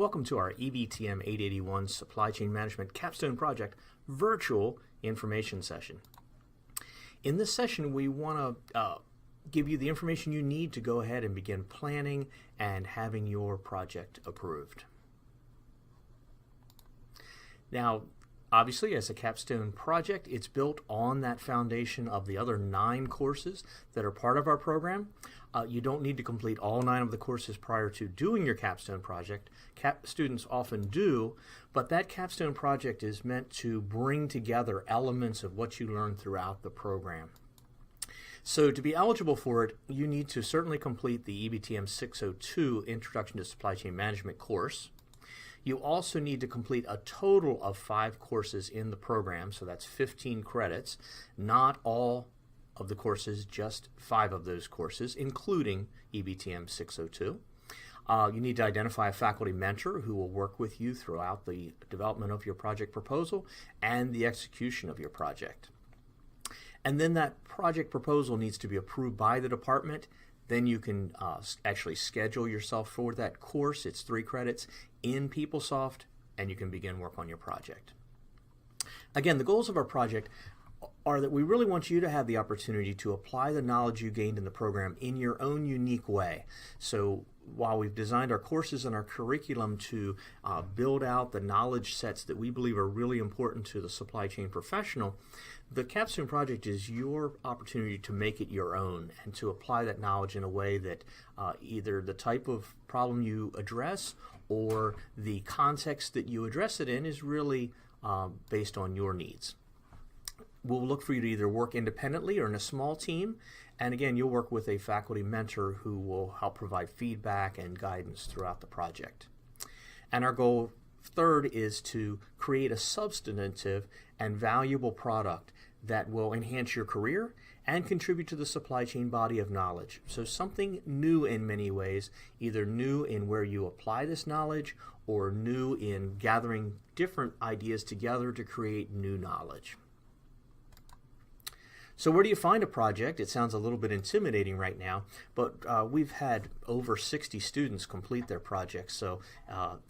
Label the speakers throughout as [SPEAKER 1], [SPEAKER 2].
[SPEAKER 1] Welcome to our EBTM 881 Supply Chain Management Capstone Project virtual information session. In this session, we want to give you the information you need to go ahead and begin planning and having your project approved. Now, obviously, as a capstone project, it's built on that foundation of the other 9 courses that are part of our program. You don't need to complete all 9 of the courses prior to doing your capstone project. Students often do, but that capstone project is meant to bring together elements of what you learn throughout the program. So to be eligible for it, you need to certainly complete the EBTM 602 Introduction to Supply Chain Management course. You also need to complete a total of 5 courses in the program, so that's 15 credits. Not all of the courses, just 5 of those courses, including EBTM 602. You need to identify a faculty mentor who will work with you throughout the development of your project proposal and the execution of your project. And then that project proposal needs to be approved by the department. Then you can actually schedule yourself for that course. It's 3 credits in PeopleSoft, and you can begin work on your project. Again, the goals of our project are that we really want you to have the opportunity to apply the knowledge you gained in the program in your own unique way. So while we've designed our courses and our curriculum to build out the knowledge sets that we believe are really important to the supply chain professional, the Capstone Project is your opportunity to make it your own and to apply that knowledge in a way that either the type of problem you address or the context that you address it in is really based on your needs. We'll look for you to either work independently or in a small team, and again, you'll work with a faculty mentor who will help provide feedback and guidance throughout the project. And our goal, third, is to create a substantive and valuable product that will enhance your career and contribute to the supply chain body of knowledge. So something new in many ways, either new in where you apply this knowledge or new in gathering different ideas together to create new knowledge. So where do you find a project? It sounds a little bit intimidating right now, but we've had over 60 students complete their projects, so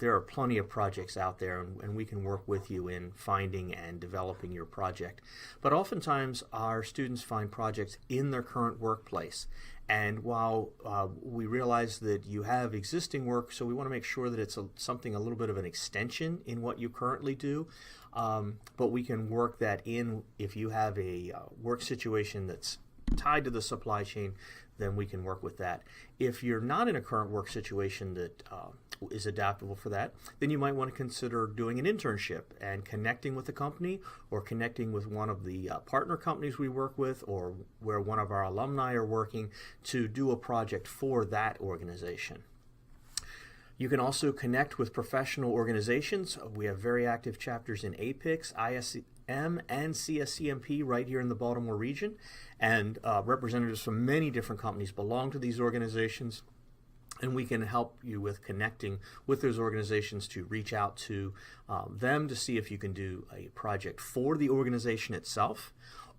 [SPEAKER 1] there are plenty of projects out there, and we can work with you in finding and developing your project. But oftentimes our students find projects in their current workplace. And while we realize that you have existing work, so we want to make sure that it's something a little bit of an extension in what you currently do, but we can work that in. If you have a work situation that's tied to the supply chain, then we can work with that. If you're not in a current work situation that is adaptable for that, then you might want to consider doing an internship and connecting with the company or connecting with one of the partner companies we work with or where one of our alumni are working to do a project for that organization. You can also connect with professional organizations. We have very active chapters in APICS, ISM, and CSCMP right here in the Baltimore region, and representatives from many different companies belong to these organizations, and we can help you with connecting with those organizations to reach out to them to see if you can do a project for the organization itself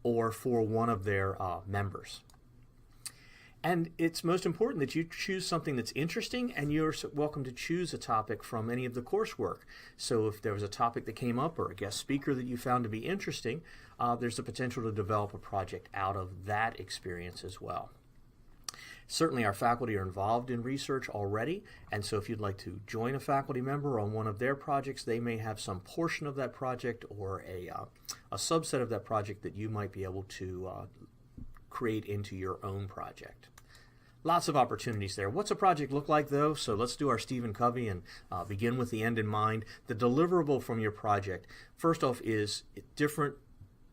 [SPEAKER 1] or for one of their members. And it's most important that you choose something that's interesting, and you're welcome to choose a topic from any of the coursework. So if there was a topic that came up or a guest speaker that you found to be interesting, there's the potential to develop a project out of that experience as well. Certainly our faculty are involved in research already, and so if you'd like to join a faculty member on one of their projects, they may have some portion of that project or a subset of that project that you might be able to create into your own project. Lots of opportunities there. What's a project look like, though? So let's do our Stephen Covey and begin with the end in mind. The deliverable from your project, first off, is different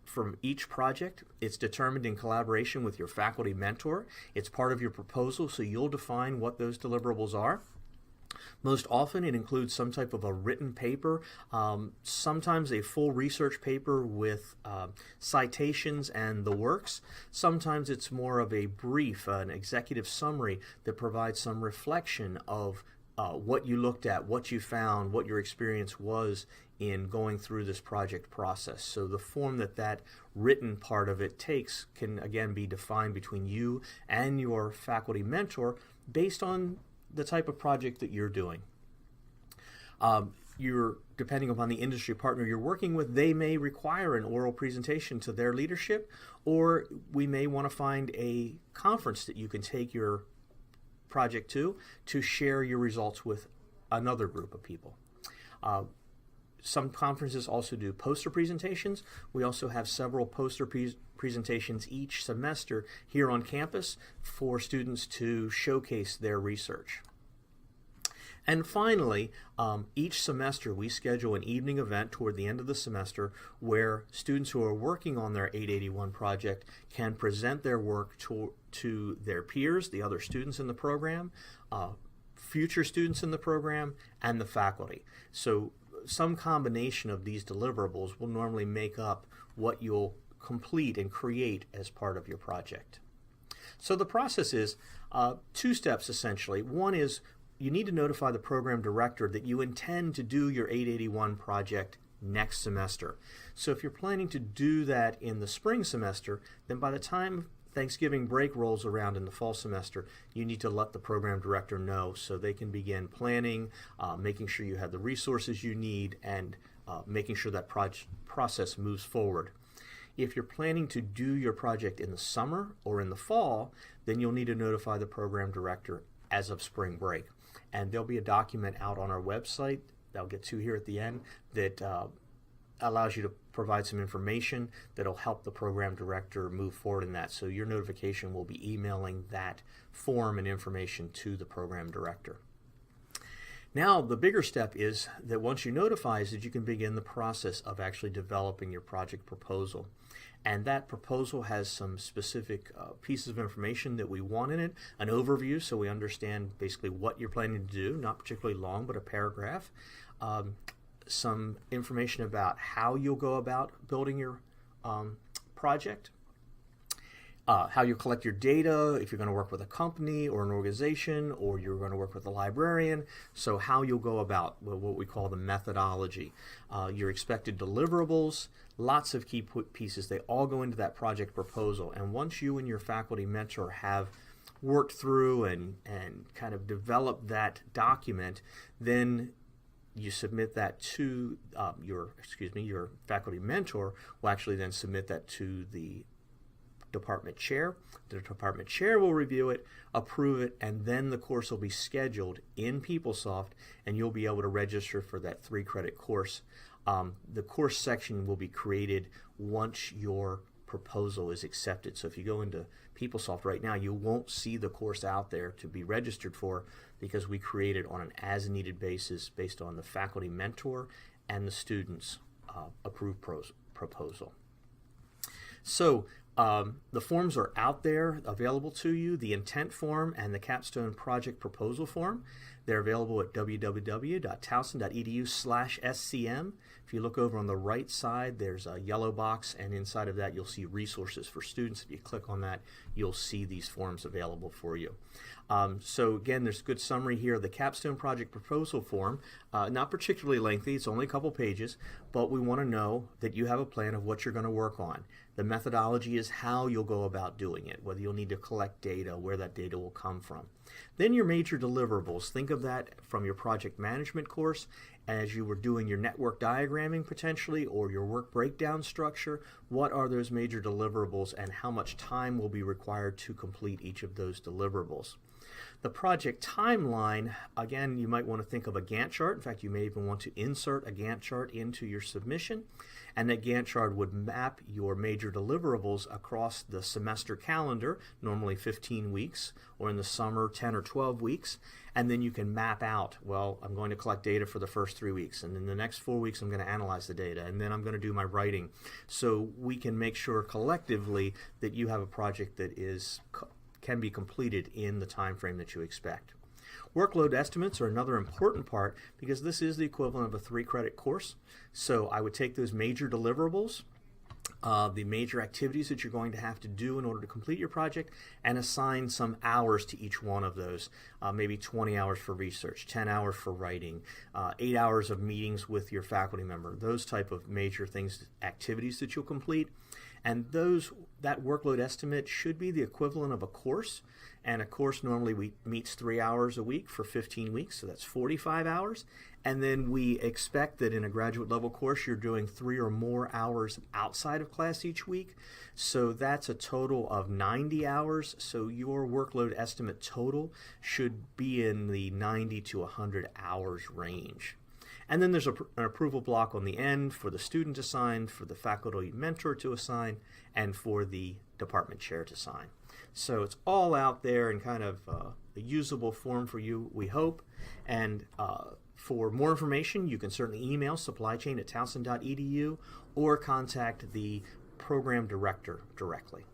[SPEAKER 1] from each project. It's determined in collaboration with your faculty mentor. It's part of your proposal, so you'll define what those deliverables are. Most often it includes some type of a written paper, sometimes a full research paper with citations and the works. Sometimes it's more of a brief, an executive summary that provides some reflection of what you looked at, what you found, what your experience was in going through this project process. So the form that written part of it takes can again be defined between you and your faculty mentor based on the type of project that you're doing. Depending upon the industry partner you're working with, they may require an oral presentation to their leadership, or we may want to find a conference that you can take your project to share your results with another group of people. Some conferences also do poster presentations. We also have several poster presentations each semester here on campus for students to showcase their research. And finally, each semester we schedule an evening event toward the end of the semester where students who are working on their 881 project can present their work to their peers, the other students in the program, future students in the program, and the faculty. So some combination of these deliverables will normally make up what you'll complete and create as part of your project. So the process is 2 steps essentially. One is you need to notify the program director that you intend to do your 881 project next semester. So if you're planning to do that in the spring semester, then by the time Thanksgiving break rolls around in the fall semester, you need to let the program director know so they can begin planning, making sure you have the resources you need, and making sure that process moves forward. If you're planning to do your project in the summer or in the fall, then you'll need to notify the program director as of spring break. And there'll be a document out on our website that I'll get to here at the end that allows you to provide some information that'll help the program director move forward in that. So your notification will be emailing that form and information to the program director. Now the bigger step is that once you notify is that you can begin the process of actually developing your project proposal. And that proposal has some specific pieces of information that we want in it, an overview so we understand basically what you're planning to do, not particularly long, but a paragraph. Some information about how you'll go about building your project, how you collect your data, if you're going to work with a company or an organization, or you're going to work with a librarian, so how you'll go about what we call the methodology, your expected deliverables, lots of key pieces. They all go into that project proposal, and once you and your faculty mentor have worked through and kind of developed that document, then you submit that to your faculty mentor will actually then submit that to the department chair. The department chair will review it, approve it, and then the course will be scheduled in PeopleSoft, and you'll be able to register for that 3-credit course. The course section will be created once your proposal is accepted. So if you go into PeopleSoft right now, you won't see the course out there to be registered for because we create it on an as-needed basis based on the faculty mentor and the student's approved proposal. So the forms are out there available to you, the intent form and the Capstone Project Proposal form. They're available at www.towson.edu/scm. If you look over on the right side, there's a yellow box, and inside of that you'll see resources for students. If you click on that, you'll see these forms available for you. So again, there's a good summary here. The Capstone Project Proposal form, not particularly lengthy, it's only a couple pages, but we want to know that you have a plan of what you're going to work on. The methodology is how you'll go about doing it, whether you'll need to collect data, where that data will come from. Then your major deliverables. Think of that from your project management course as you were doing your network diagramming potentially, or your work breakdown structure. What are those major deliverables and how much time will be required to complete each of those deliverables? The project timeline, again, you might want to think of a Gantt chart. In fact, you may even want to insert a Gantt chart into your submission, and that Gantt chart would map your major deliverables across the semester calendar, normally 15 weeks, or in the summer 10 or 12 weeks, and then you can map out, well, I'm going to collect data for the first 3 weeks, and then the next 4 weeks I'm going to analyze the data, and then I'm going to do my writing. So we can make sure collectively that you have a project that can be completed in the time frame that you expect. Workload estimates are another important part because this is the equivalent of a 3-credit course. So I would take those major deliverables, the major activities that you're going to have to do in order to complete your project, and assign some hours to each one of those. Maybe 20 hours for research, 10 hours for writing, 8 hours of meetings with your faculty member, those type of major things, activities that you'll complete. And those that workload estimate should be the equivalent of a course, and a course normally meets 3 hours a week for 15 weeks, so that's 45 hours. And then we expect that in a graduate level course you're doing 3 or more hours outside of class each week, so that's a total of 90 hours. So your workload estimate total should be in the 90 to 100 hours range. And then there's an approval block on the end for the student to sign, for the faculty mentor to assign, and for the department chair to sign. So it's all out there in kind of a usable form for you, we hope. And for more information, you can certainly email supplychain@towson.edu or contact the program director directly.